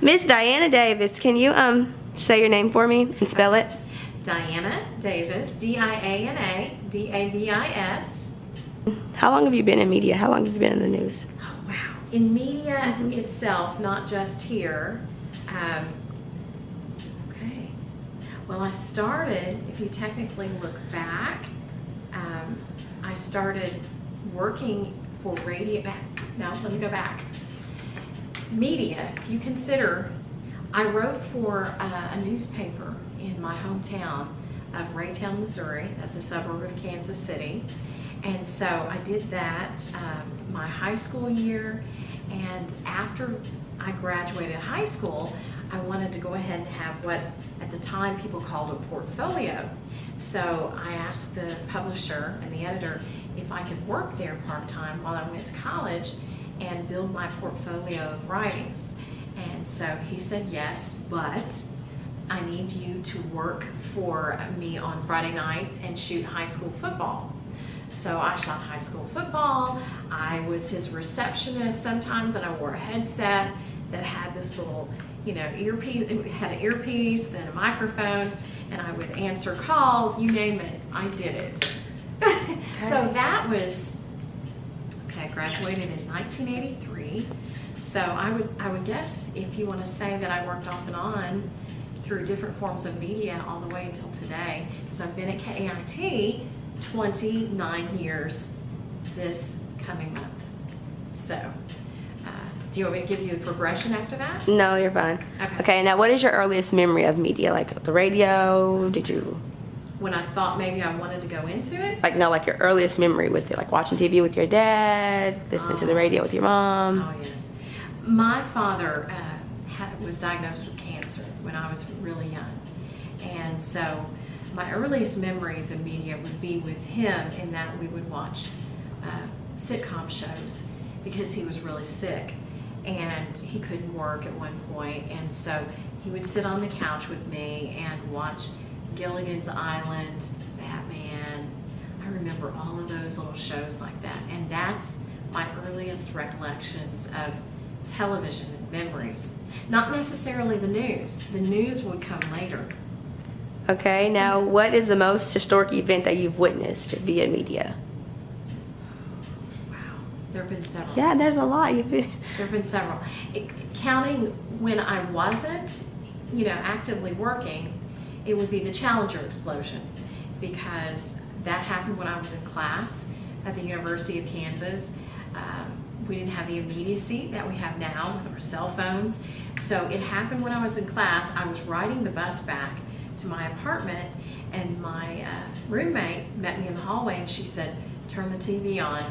Miss Diana Davis, can you say your name for me and spell it? Diana Davis, Diana Davis. How long have you been in media? How long have you been in the news? Oh, wow. In media itself, not just here. Okay. Well, I started, if you technically look back, I started working for radio. No, let me go back. Media, if you consider, I wrote for a newspaper in my hometown of Raytown, Missouri. That's a suburb of Kansas City. And so I did that my high school year, and after I graduated high school, I wanted to go ahead and have what at the time people called a portfolio. So I asked the publisher and the editor if I could work there part-time while I went to college and build my portfolio of writings. And so he said yes, but I need you to work for me on Friday nights and shoot high school football. So I shot high school football. I was his receptionist sometimes, and I wore a headset that had this little, earpiece. It had an earpiece and a microphone, and I would answer calls, you name it, I did it. So that was, I graduated in 1983. So I would guess, if you want to say that I worked off and on through different forms of media all the way until today, because I've been at KAIT 29 years this coming month. So, do you want me to give you the progression after that? No, you're fine. Okay, now what is your earliest memory of media? Like the radio? Did you... When I thought maybe I wanted to go into it? Like your earliest memory with it, like watching TV with your dad, listening to the radio with your mom. Oh, yes. My father was diagnosed with cancer when I was really young. And so my earliest memories of media would be with him, in that we would watch sitcom shows because he was really sick and he couldn't work at one point. And so he would sit on the couch with me and watch Gilligan's Island, Batman. I remember all of those little shows like that. And that's my earliest recollections of television and memories. Not necessarily the news. The news would come later. Okay, now what is the most historic event that you've witnessed via media? Wow, there have been several. Yeah, there's a lot. There have been several. Counting when I wasn't, actively working, it would be the Challenger explosion, because that happened when I was in class at the University of Kansas. We didn't have the immediacy that we have now with our cell phones. So it happened when I was in class. I was riding the bus back to my apartment, and my roommate met me in the hallway, and she said, "Turn the TV on.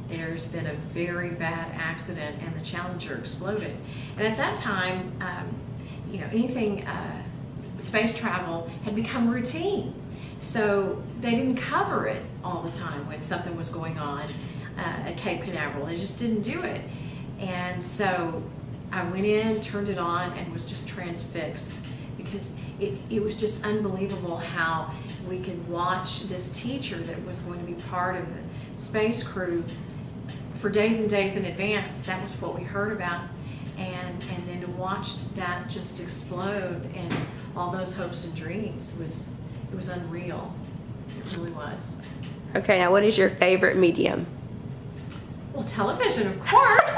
There's been a very bad accident, and the Challenger exploded." And at that time, anything space travel had become routine. So they didn't cover it all the time when something was going on at Cape Canaveral. They just didn't do it. And so I went in, turned it on, and was just transfixed, because it was just unbelievable how we could watch this teacher that was going to be part of the space crew for days and days in advance. That was what we heard about. And then to watch that just explode, and all those hopes and dreams, it was unreal. It really was. Okay, now what is your favorite medium? Well, television, of course.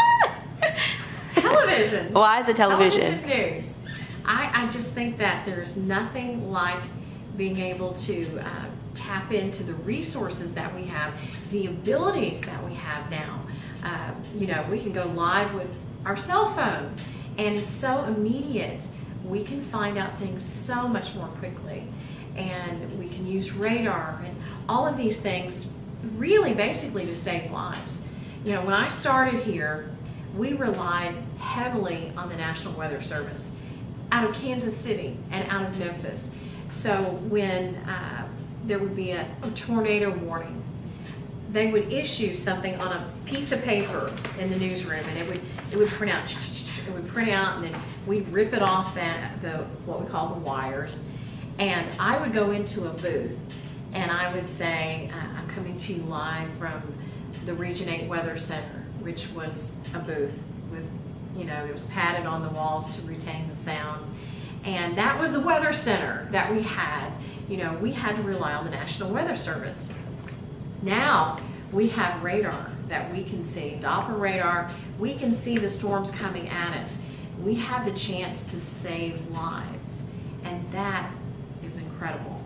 Television. Why is it television? Television news. I just think that there's nothing like being able to tap into the resources that we have, the abilities that we have now. We can go live with our cell phone, and it's so immediate. We can find out things so much more quickly, and we can use radar and all of these things really basically to save lives. When I started here, we relied heavily on the National Weather Service out of Kansas City and out of Memphis. So when there would be a tornado warning, they would issue something on a piece of paper in the newsroom, and it would print out. It would print out, and then we'd rip it off what we call the wires, and I would go into a booth, and I would say, "I'm coming to you live from the Region 8 Weather Center," which was a booth with it was padded on the walls to retain the sound. And that was the weather center that we had. We had to rely on the National Weather Service. Now we have radar that we can see, Doppler radar. We can see the storms coming at us. We have the chance to save lives, and that is incredible.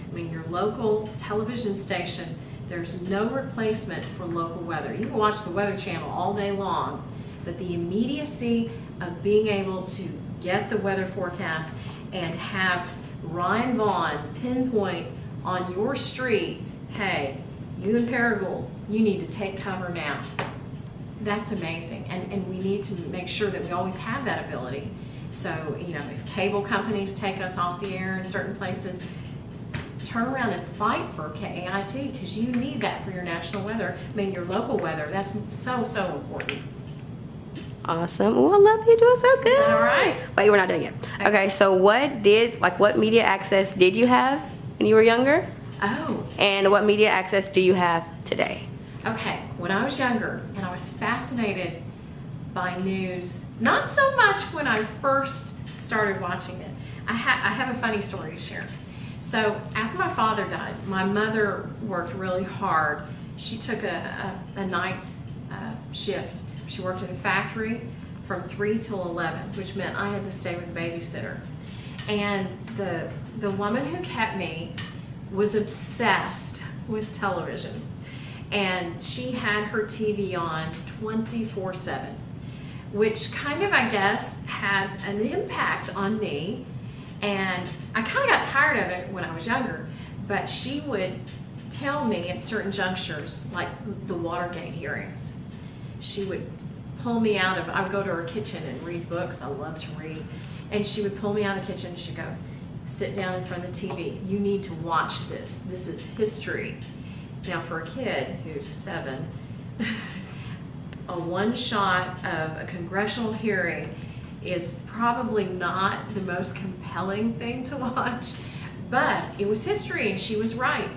I mean, your local television station, there's no replacement for local weather. You can watch the Weather Channel all day long, but the immediacy of being able to get the weather forecast and have Ryan Vaughn pinpoint on your street, hey, you in Paragould, you need to take cover now. That's amazing, and we need to make sure that we always have that ability. So, if cable companies take us off the air in certain places, turn around and fight for KAIT, because you need that for your national weather. I mean, your local weather, that's so, so important. Awesome. Oh, I love you doing so good. Is that all right? Wait, we're not done yet. Okay, so what media access did you have when you were younger? Oh. And what media access do you have today? Okay, when I was younger, and I was fascinated by news, not so much when I first started watching it. I have a funny story to share. So after my father died, my mother worked really hard. She took a night's shift. She worked in a factory from 3 till 11, which meant I had to stay with a babysitter. And the woman who kept me was obsessed with television. And she had her TV on 24/7, which kind of, I guess, had an impact on me. And I kind of got tired of it when I was younger, but she would tell me at certain junctures, like the Watergate hearings, she would pull me out of, I would go to her kitchen and read books. I love to read. And she would pull me out of the kitchen and she'd go, sit down in front of the TV. You need to watch this. This is history. Now, for a kid who's 7, a one shot of a congressional hearing is probably not the most compelling thing to watch, but it was history and she was right.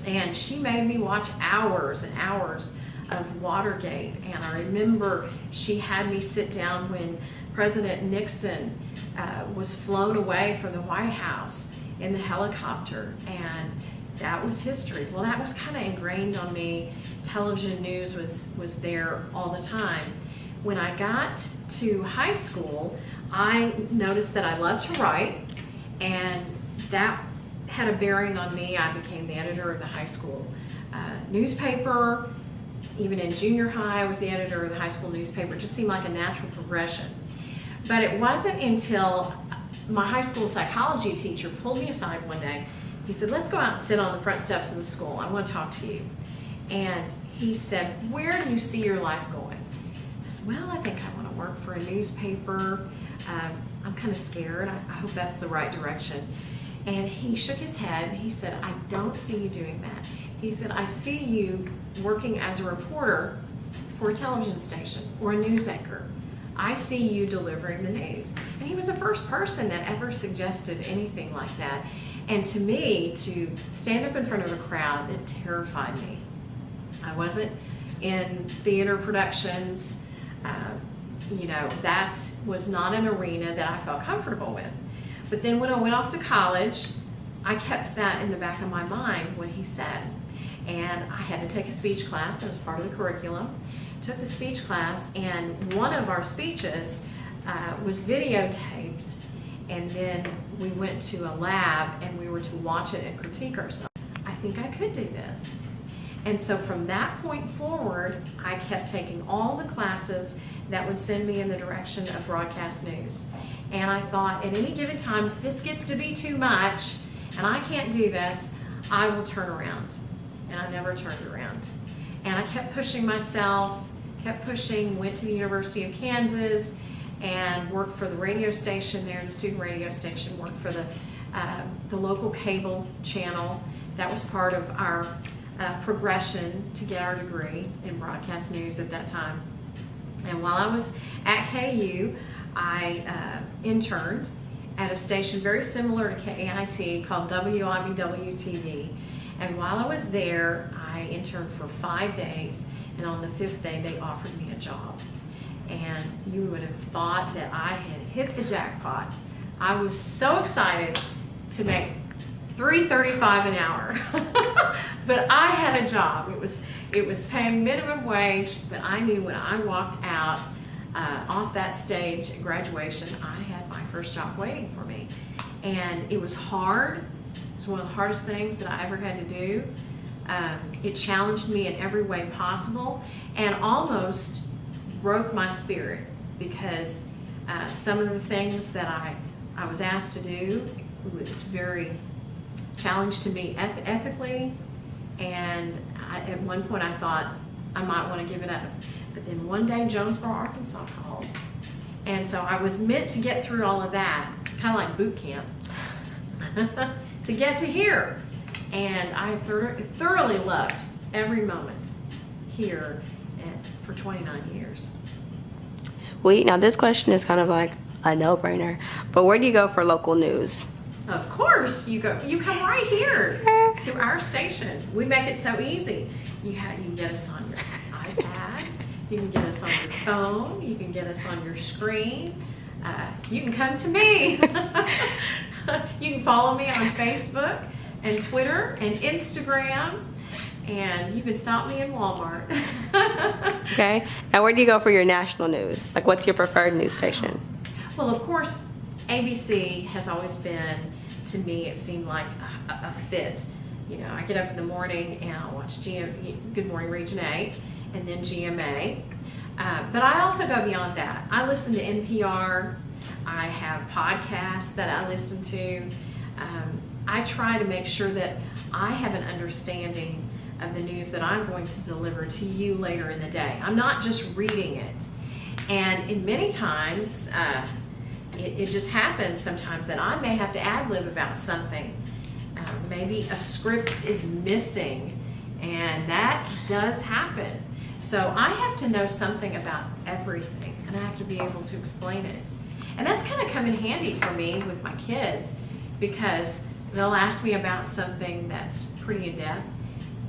And she made me watch hours and hours of Watergate. And I remember she had me sit down when President Nixon was flown away from the White House in the helicopter, and that was history. Well, that was kind of ingrained on me. Television news was there all the time. When I got to high school, I noticed that I loved to write, and that had a bearing on me. I became the editor of the high school newspaper. Even in junior high, I was the editor of the high school newspaper. It just seemed like a natural progression. But it wasn't until my high school psychology teacher pulled me aside one day. He said, let's go out and sit on the front steps of the school. I want to talk to you. And he said, where do you see your life going? I said, well, I think I want to work for a newspaper. I'm kind of scared. I hope that's the right direction. And he shook his head and he said, I don't see you doing that. He said, I see you working as a reporter for a television station or a news anchor. I see you delivering the news. And he was the first person that ever suggested anything like that. And to me, to stand up in front of a crowd, that terrified me. I wasn't in theater productions. That was not an arena that I felt comfortable with. But then when I went off to college, I kept that in the back of my mind, what he said. And I had to take a speech class. That was part of the curriculum. Took the speech class, and one of our speeches was videotaped. And then we went to a lab, and we were to watch it and critique ourselves. I think I could do this. And so from that point forward, I kept taking all the classes that would send me in the direction of broadcast news. And I thought, at any given time, if this gets to be too much, and I can't do this, I will turn around. And I never turned around. And I kept pushing myself, went to the University of Kansas, and worked for the radio station there, the student radio station, worked for the local cable channel. That was part of our progression to get our degree in broadcast news at that time. And while I was at KU, I interned at a station very similar to KAIT called WIBW-TV. And while I was there, I interned for 5 days, and on the 5th day, they offered me a job. and you would have thought that I had hit the jackpot. I was so excited to make $3.35 an hour. But I had a job. It was paying minimum wage, but I knew when I walked out off that stage at graduation, I had my first job waiting for me. And it was hard. It was one of the hardest things that I ever had to do. It challenged me in every way possible and almost broke my spirit, because some of the things that I was asked to do was very challenged to me ethically, and at one point I thought I might want to give it up. But then one day Jonesboro, Arkansas called, and so I was meant to get through all of that, kind of like boot camp, to get to here. And I thoroughly loved every moment here for 29 years. Sweet. Now this question is kind of like a no-brainer, but where do you go for local news? Of course, you come right here to our station. We make it so easy. You can get us on your iPad, you can get us on your phone, you can get us on your screen. You can come to me. You can follow me on Facebook and Twitter and Instagram, and you can stop me in Walmart. Okay. Now where do you go for your national news? Like, what's your preferred news station? Well, of course, ABC has always been, to me, it seemed like a fit. You know, I get up in the morning and I'll watch Good Morning Region 8 and then GMA. But I also go beyond that. I listen to NPR. I have podcasts that I listen to. I try to make sure that I have an understanding of the news that I'm going to deliver to you later in the day. I'm not just reading it. And in many times, it just happens sometimes that I may have to ad-lib about something. Maybe a script is missing, and that does happen. So I have to know something about everything, and I have to be able to explain it. And that's kind of come in handy for me with my kids, because they'll ask me about something that's pretty in-depth,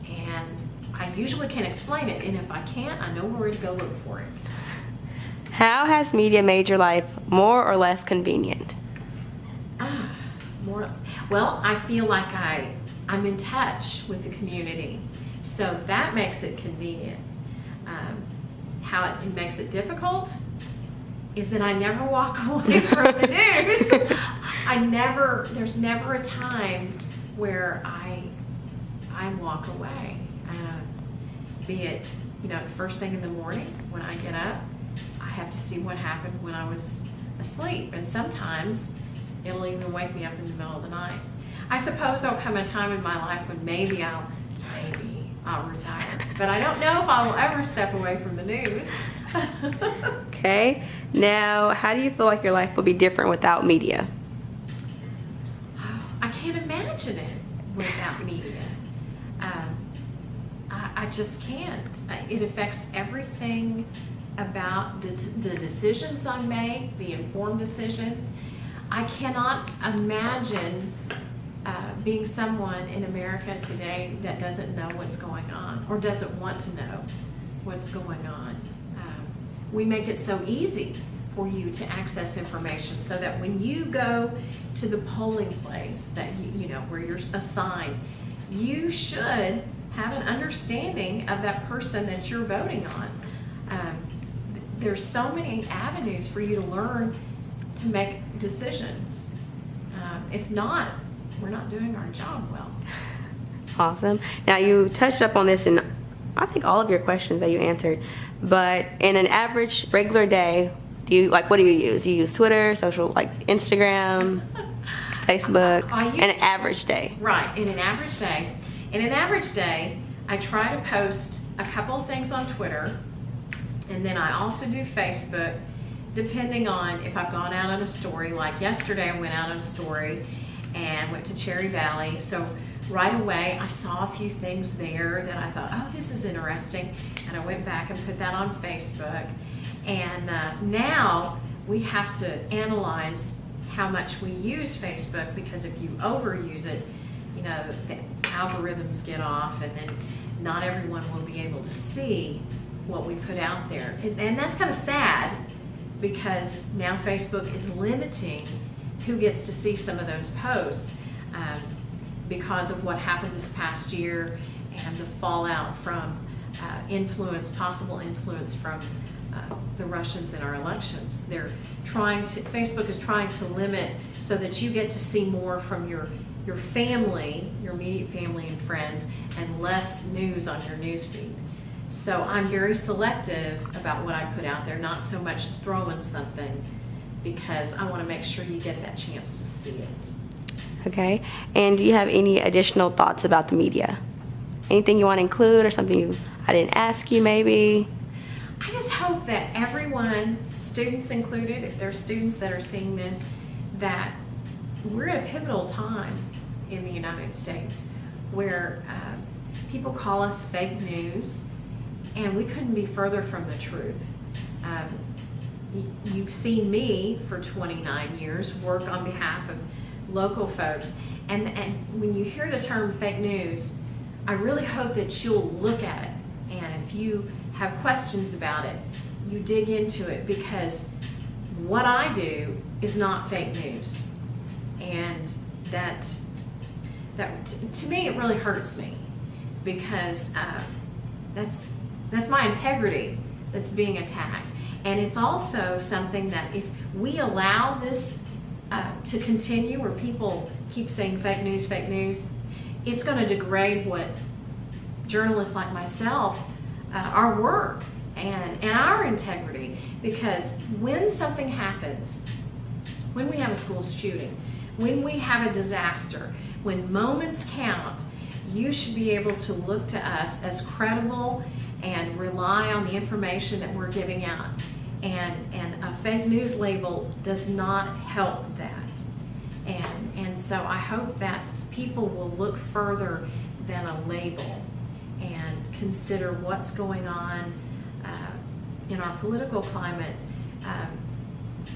and I usually can explain it, and if I can't, I know where to go look for it. How has media made your life more or less convenient? Well, I feel like I'm in touch with the community, so that makes it convenient. How it makes it difficult is that I never walk away from the news. There's never a time where I walk away. Be it, it's first thing in the morning when I get up, I have to see what happened when I was asleep, and sometimes it'll even wake me up in the middle of the night. I suppose there'll come a time in my life when maybe I'll retire, but I don't know if I will ever step away from the news. Okay. Now, how do you feel like your life will be different without media? I can't imagine it without media. I just can't. It affects everything about the decisions I make, the informed decisions. I cannot imagine being someone in America today that doesn't know what's going on or doesn't want to know what's going on. We make it so easy for you to access information so that when you go to the polling place that where you're assigned, you should have an understanding of that person that you're voting on. There's so many avenues for you to learn to make decisions. If not, we're not doing our job well. Awesome. Now, you touched up on this in, I think, all of your questions that you answered, but in an average regular day, what do you use? You use Twitter, social, like Instagram, Facebook, in an average day. Right, in an average day. In an average day, I try to post a couple of things on Twitter, and then I also do Facebook, depending on if I've gone out on a story. Like yesterday, I went out on a story and went to Cherry Valley. So right away, I saw a few things there that I thought, oh, this is interesting. And I went back and put that on Facebook. And now we have to analyze how much we use Facebook, because if you overuse it, the algorithms get off, and then not everyone will be able to see what we put out there. And that's kind of sad, because now Facebook is limiting who gets to see some of those posts because of what happened this past year and the fallout from possible influence from the Russians in our elections. Facebook is trying to limit so that you get to see more from your family, your immediate family and friends, and less news on your news feed. So I'm very selective about what I put out there, not so much throwing something, because I want to make sure you get that chance to see it. Okay. And do you have any additional thoughts about the media? Anything you want to include, or something I didn't ask you maybe? I just hope that everyone, students included, if there's students that are seeing this, that we're at a pivotal time in the United States where people call us fake news, and we couldn't be further from the truth. You've seen me for 29 years work on behalf of local folks, and when you hear the term fake news, I really hope that you'll look at it, and if you have questions about it, you dig into it, because what I do is not fake news. And that to me, it really hurts me, because that's my integrity that's being attacked. And it's also something that if we allow this to continue, where people keep saying fake news, it's going to degrade what journalists like myself, our work and our integrity. Because when something happens, when we have a school shooting, when we have a disaster, when moments count, you should be able to look to us as credible and rely on the information that we're giving out. And a fake news label does not help that. And so I hope that people will look further than a label and consider what's going on in our political climate.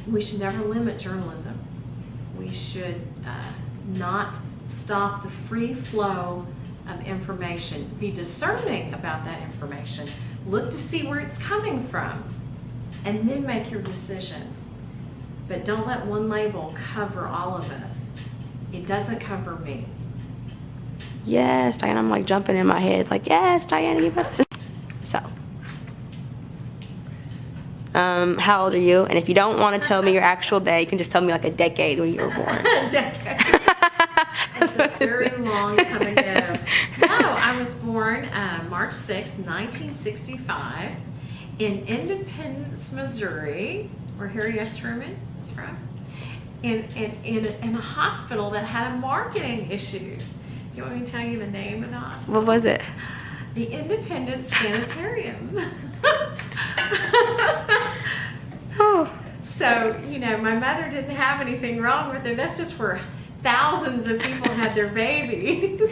We should never limit journalism. We should not stop the free flow of information. Be discerning about that information. Look to see where it's coming from, and then make your decision. But don't let one label cover all of us. It doesn't cover me. Yes, Diana, I'm like jumping in my head, like, yes, Diana, you better. So, how old are you? And if you don't want to tell me your actual day, you can just tell me like a decade when you were born. A decade. That's a very long time ago. No, I was born March 6, 1965, in Independence, Missouri, where Harry S. Truman is from, in a hospital that had a marketing issue. Do you want me to tell you the name of the hospital? What was it? The Independence Sanitarium. Oh. So, my mother didn't have anything wrong with her. That's just where thousands of people had their babies.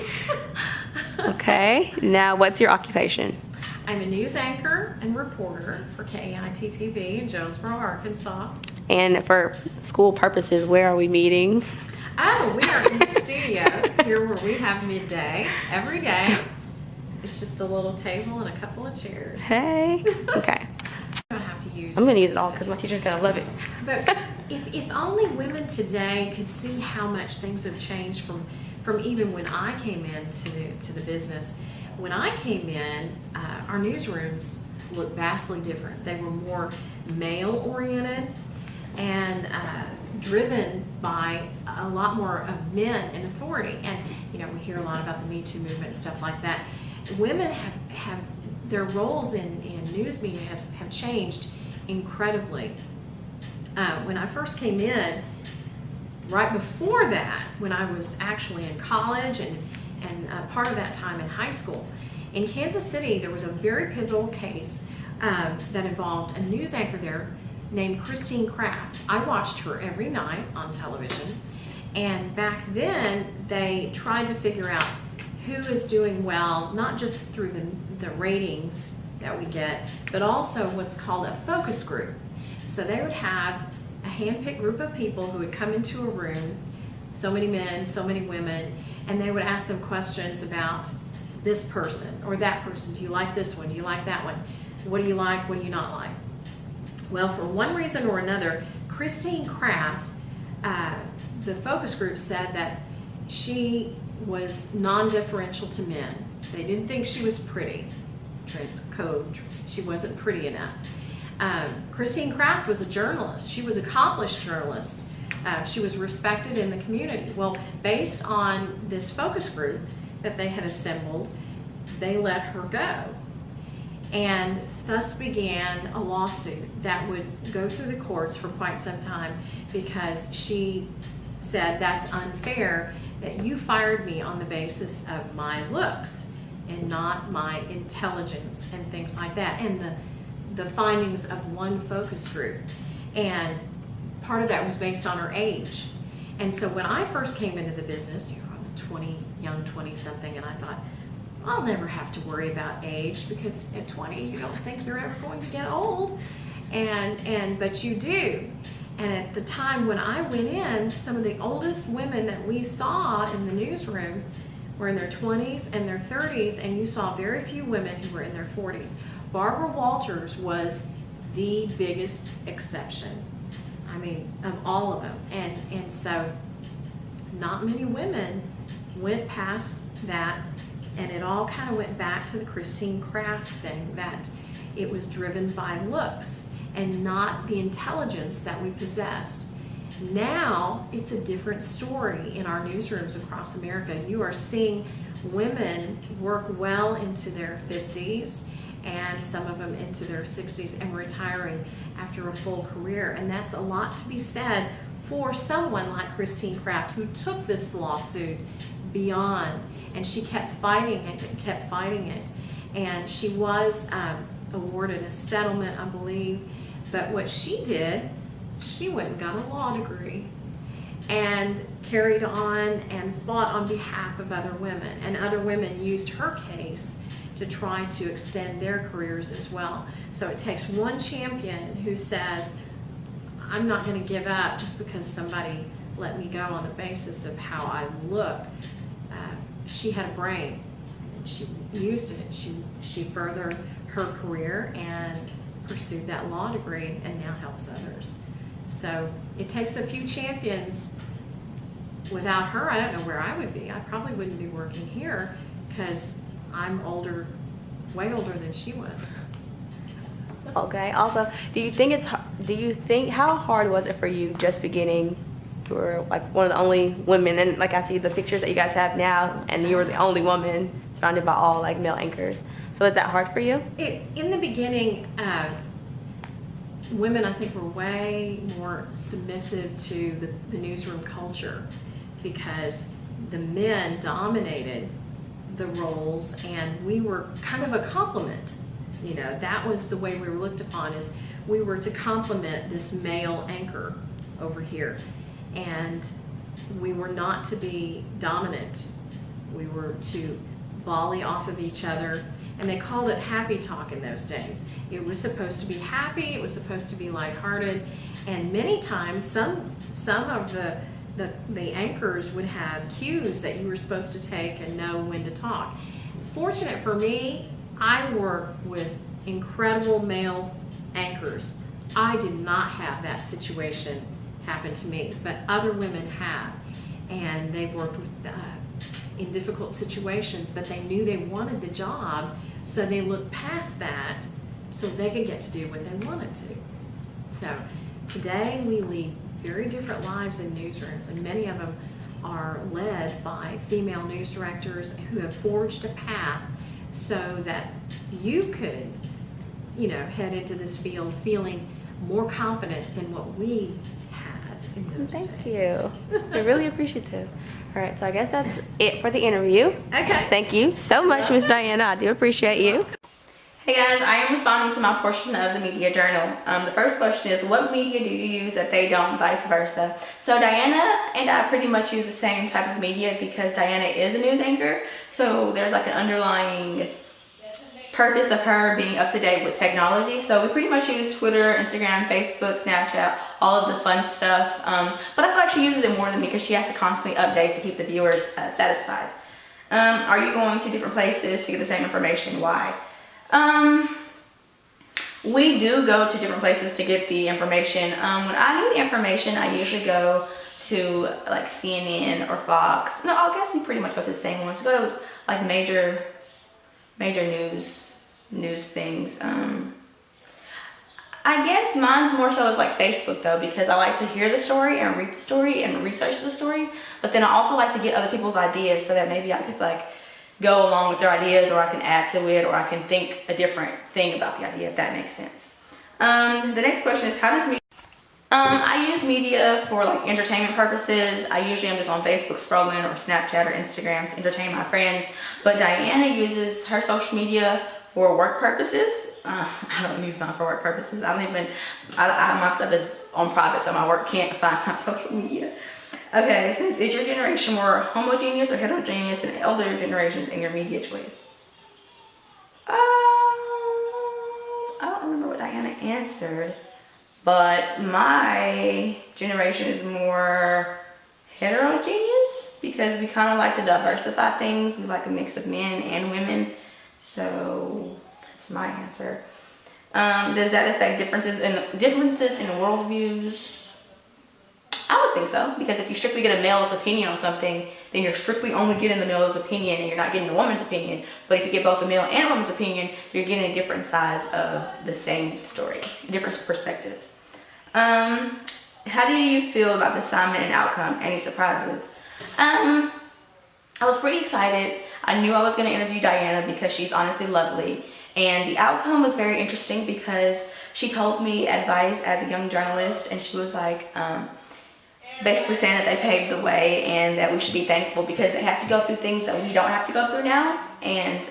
Okay. Now, what's your occupation? I'm a news anchor and reporter for KAIT-TV in Jonesboro, Arkansas. And for school purposes, where are we meeting? Oh, we are in the studio here where we have midday every day. It's just a little table and a couple of chairs. Hey. Okay. I don't have to use. I'm going to use it all because my teacher's going to love it. But if only women today could see how much things have changed from even when I came into the business. When I came in, our newsrooms looked vastly different. They were more male-oriented and driven by a lot more of men in authority. And, we hear a lot about the Me Too movement and stuff like that. Women have their roles in news media have changed incredibly. When I first came in, right before that, when I was actually in college and part of that time in high school, in Kansas City, there was a very pivotal case that involved a news anchor there named Christine Kraft. I watched her every night on television, and back then they tried to figure out who is doing well, not just through the ratings that we get, but also what's called a focus group. So they would have a hand-picked group of people who would come into a room, so many men, so many women, and they would ask them questions about this person or that person. Do you like this one? Do you like that one? what do you like, what do you not like? Well, for one reason or another, Christine Craft, the focus group said that she was non-differential to men. They didn't think she was pretty. Trans code, she wasn't pretty enough. Christine Craft was a journalist. She was an accomplished journalist. She was respected in the community. Well, based on this focus group that they had assembled, they let her go. And thus began a lawsuit that would go through the courts for quite some time, because she said, that's unfair that you fired me on the basis of my looks and not my intelligence and things like that, and the findings of one focus group. And part of that was based on her age. And so when I first came into the business, young 20-something, and I thought, I'll never have to worry about age, because at 20 you don't think you're ever going to get old, but you do. And at the time when I went in, some of the oldest women that we saw in the newsroom were in their 20s and their 30s, and you saw very few women who were in their 40s. Barbara Walters was the biggest exception, I mean, of all of them. And so not many women went past that, and it all kind of went back to the Christine Craft thing, that it was driven by looks and not the intelligence that we possessed. Now it's a different story in our newsrooms across America. You are seeing women work well into their 50s, and some of them into their 60s, and retiring after a full career. And that's a lot to be said for someone like Christine Craft, who took this lawsuit beyond, and she kept fighting it and kept fighting it. And she was awarded a settlement, I believe. But what she did, she went and got a law degree and carried on and fought on behalf of other women. And other women used her case to try to extend their careers as well. So it takes one champion who says, I'm not going to give up just because somebody let me go on the basis of how I looked. She had a brain, and she used it. She furthered her career and pursued that law degree, and now helps others. So it takes a few champions. Without her, I don't know where I would be. I probably wouldn't be working here, because I'm older, way older than she was. Okay. Also, do you think how hard was it for you just beginning? You were like one of the only women, and like I see the pictures that you guys have now, and you were the only woman surrounded by all like male anchors. So is that hard for you? In the beginning, women I think were way more submissive to the newsroom culture, because the men dominated the roles, and we were kind of a complement. You know, that was the way we were looked upon, as we were to complement this male anchor over here. And we were not to be dominant. We were to volley off of each other. And they called it happy talk in those days. It was supposed to be happy, it was supposed to be lighthearted, and many times some of the anchors would have cues that you were supposed to take and know when to talk. Fortunate for me, I worked with incredible male anchors. I did not have that situation happen to me, but other women have, and they've worked with in difficult situations, but they knew they wanted the job, so they looked past that so they could get to do what they wanted to. So today we lead very different lives in newsrooms, and many of them are led by female news directors who have forged a path so that you could, you know, head into this field feeling more confident than what we had in those days. Thank you. I'm really appreciative. All right, so I guess that's it for the interview. Okay. Thank you so much, Ms. Diana. I do appreciate you. Hey guys, I am responding to my portion of the media journal. The first question is, what media do you use that they don't, vice versa? So Diana and I pretty much use the same type of media, because Diana is a news anchor. So there's like an underlying purpose of her being up to date with technology. So we pretty much use Twitter, Instagram, Facebook, Snapchat, all of the fun stuff. But I feel like she uses it more than me, because she has to constantly update to keep the viewers satisfied. Are you going to different places to get the same information? Why? We do go to different places to get the information. When I need information, I usually go to like CNN or Fox. No, I guess we pretty much go to the same ones. We go to like major news things. I guess mine's more so is like Facebook though, because I like to hear the story and read the story and research the story. But then I also like to get other people's ideas so that maybe I could like go along with their ideas, or I can add to it, or I can think a different thing about the idea, if that makes sense. The next question is, how does media... I use media for like entertainment purposes. I usually am just on Facebook scrolling, or Snapchat or Instagram to entertain my friends. But Diana uses her social media for work purposes. I don't use mine for work purposes. My stuff is on private, so my work can't find my social media. Okay, it says, is your generation more homogeneous or heterogeneous than elder generations in your media choice? I don't remember what Diana answered, but my generation is more heterogeneous because we kind of like to diversify things. We like a mix of men and women, so that's my answer. Does that affect differences in worldviews? I would think so, because if you strictly get a male's opinion on something, then you're strictly only getting the male's opinion and you're not getting the woman's opinion. But if you get both the male and woman's opinion, you're getting a different sides of the same story, different perspectives. How do you feel about the assignment and outcome? Any surprises? I was pretty excited. I knew I was going to interview Diana because she's honestly lovely. And the outcome was very interesting because she told me advice as a young journalist, and she was like, basically saying that they paved the way and that we should be thankful because they have to go through things that we don't have to go through now. And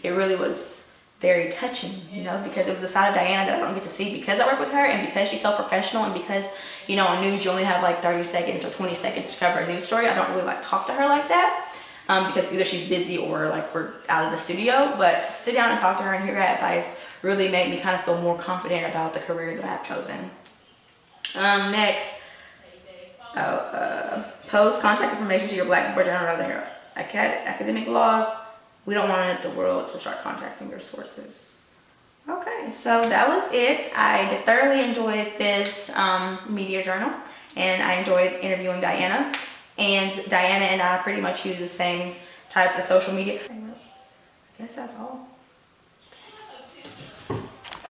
it really was very touching, you know, because it was a side of Diana that I don't get to see because I work with her, and because she's so professional, and because, you know, on news you only have like 30 seconds or 20 seconds to cover a news story. I don't really like talk to her like that because either she's busy or like we're out of the studio. But to sit down and talk to her and hear her advice really made me kind of feel more confident about the career that I've chosen. Next. Post contact information to your Blackboard journal or their academic blog. We don't want the world to start contacting your sources. Okay, so that was it. I thoroughly enjoyed this media journal, and I enjoyed interviewing Diana. And Diana and I pretty much use the same type of social media. I guess that's all.